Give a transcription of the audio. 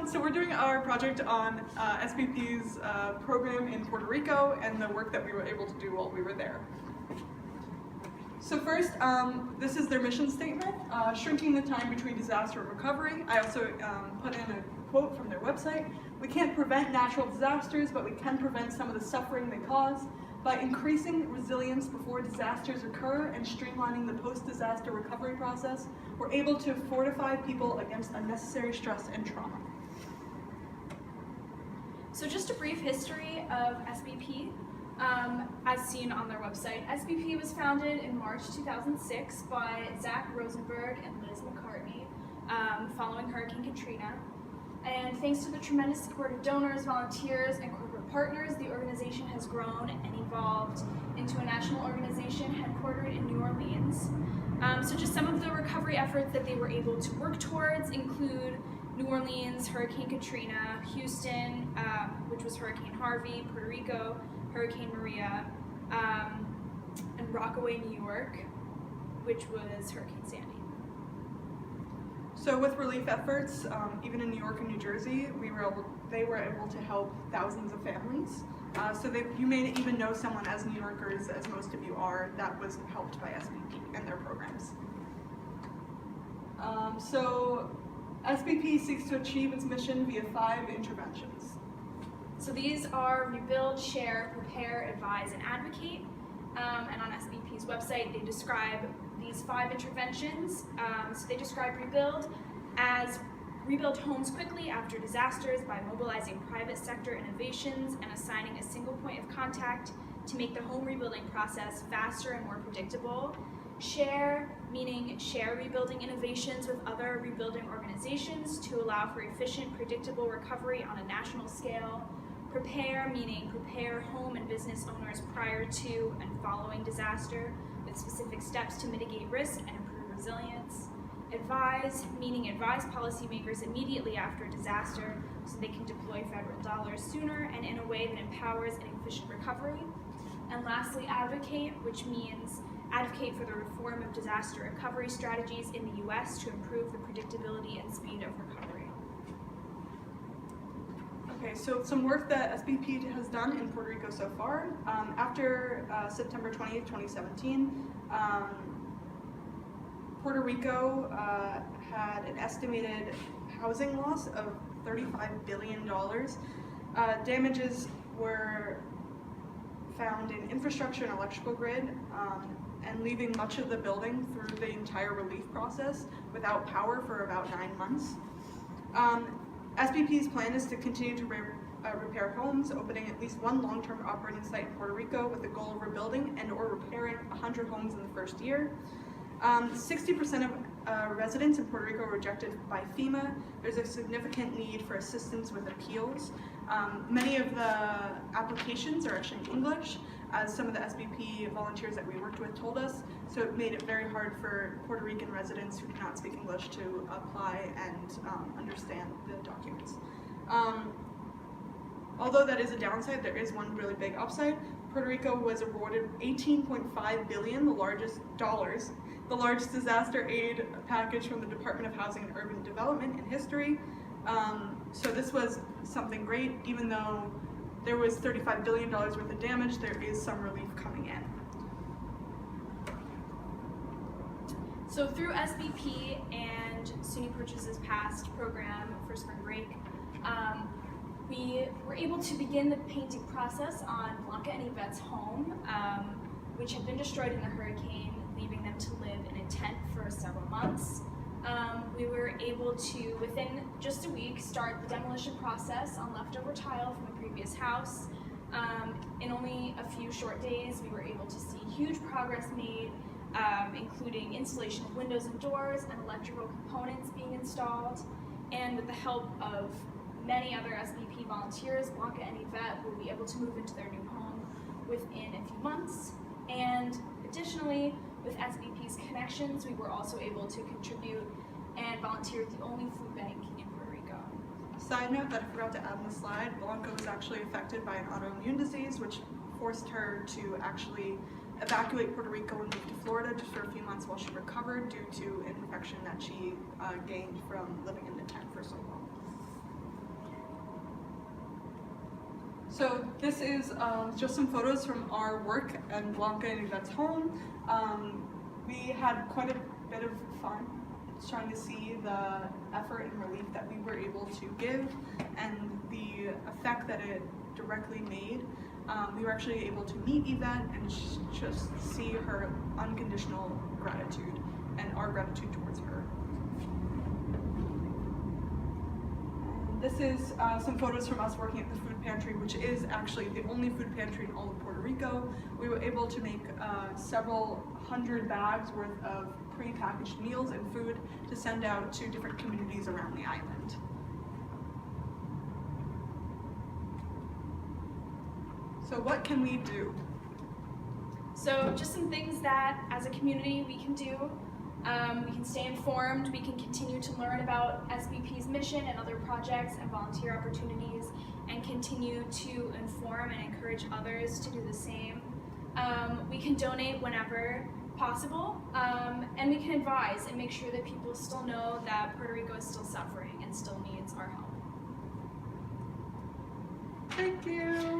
So we're doing our project on SBP's program in Puerto Rico and the work that we were able to do while we were there. So first, this is their mission statement, shrinking the time between disaster and recovery. I also put in a quote from their website. We can't prevent natural disasters, but we can prevent some of the suffering they cause. By increasing resilience before disasters occur and streamlining the post-disaster recovery process, we're able to fortify people against unnecessary stress and trauma. So just a brief history of SBP. As seen on their website, SBP was founded in March 2006 by Zach Rosenberg and Liz McCartney following Hurricane Katrina. And thanks to the tremendous support of donors, volunteers, and corporate partners, the organization has grown and evolved into a national organization headquartered in New Orleans. So just some of the recovery efforts that they were able to work towards include New Orleans, Hurricane Katrina, Houston, which was Hurricane Harvey, Puerto Rico, Hurricane Maria, and Rockaway, New York, which was Hurricane Sandy. So with relief efforts, even in New York and New Jersey, they were able to help thousands of families. You may even know someone as New Yorkers, as most of you are, that was helped by SBP and their programs. So SBP seeks to achieve its mission via 5 interventions. So these are rebuild, share, prepare, advise, and advocate. And on SBP's website, they describe these 5 interventions. So they describe rebuild as rebuild homes quickly after disasters by mobilizing private sector innovations and assigning a single point of contact to make the home rebuilding process faster and more predictable. Share, meaning share rebuilding innovations with other rebuilding organizations to allow for efficient, predictable recovery on a national scale. Prepare, meaning prepare home and business owners prior to and following disaster with specific steps to mitigate risk and improve resilience. Advise, meaning advise policymakers immediately after disaster so they can deploy federal dollars sooner and in a way that empowers an efficient recovery. And lastly, advocate, which means advocate for the reform of disaster recovery strategies in the U.S. to improve the predictability and speed of recovery. Okay, so some work that SBP has done in Puerto Rico so far. After September 20th, 2017, Puerto Rico had an estimated housing loss of $35 billion. Damages were found in infrastructure and electrical grid, and leaving much of the building through the entire relief process without power for about 9 months. SBP's plan is to continue to repair homes, opening at least 1 long-term operating site in Puerto Rico with the goal of rebuilding and or repairing 100 homes in the first year. 60% of residents in Puerto Rico are rejected by FEMA. There's a significant need for assistance with appeals. Many of the applications are actually in English, as some of the SBP volunteers that we worked with told us, so it made it very hard for Puerto Rican residents who cannot speak English to apply and understand the documents. Although that is a downside, there is one really big upside. Puerto Rico was awarded $18.5 billion, the largest disaster aid package from the Department of Housing and Urban Development in history. So this was something great. Even though there was $35 billion worth of damage, there is some relief coming in. So through SBP and SUNY Purchase's past program for spring break, we were able to begin the painting process on Blanca and Yvette's home, which had been destroyed in the hurricane, leaving them to live in a tent for several months. We were able to, within just a week, start the demolition process on leftover tile from a previous house. In only a few short days, we were able to see huge progress made, including installation of windows and doors and electrical components being installed. And with the help of many other SBP volunteers, Blanca and Yvette will be able to move into their new home within a few months. And additionally, with SBP's connections, we were also able to contribute and volunteer at the only food bank in Puerto Rico. Side note that I forgot to add in the slide, Blanca was actually affected by an autoimmune disease, which forced her to actually evacuate Puerto Rico and move to Florida just for a few months while she recovered due to an infection that she gained from living in the tent for so long. So this is just some photos from our work at Blanca and Yvette's home. We had quite a bit of fun trying to see the effort and relief that we were able to give and the effect that it directly made. We were actually able to meet Yvette and just see her unconditional gratitude and our gratitude towards her. This is some photos from us working at the food pantry, which is actually the only food pantry in all of Puerto Rico. We were able to make several hundred bags worth of pre-packaged meals and food to send out to different communities around the island. So what can we do? So just some things that as a community we can do. We can stay informed, we can continue to learn about SBP's mission and other projects and volunteer opportunities, and continue to inform and encourage others to do the same. We can donate whenever possible, and we can advise and make sure that people still know that Puerto Rico is still suffering and still needs our help. Thank you.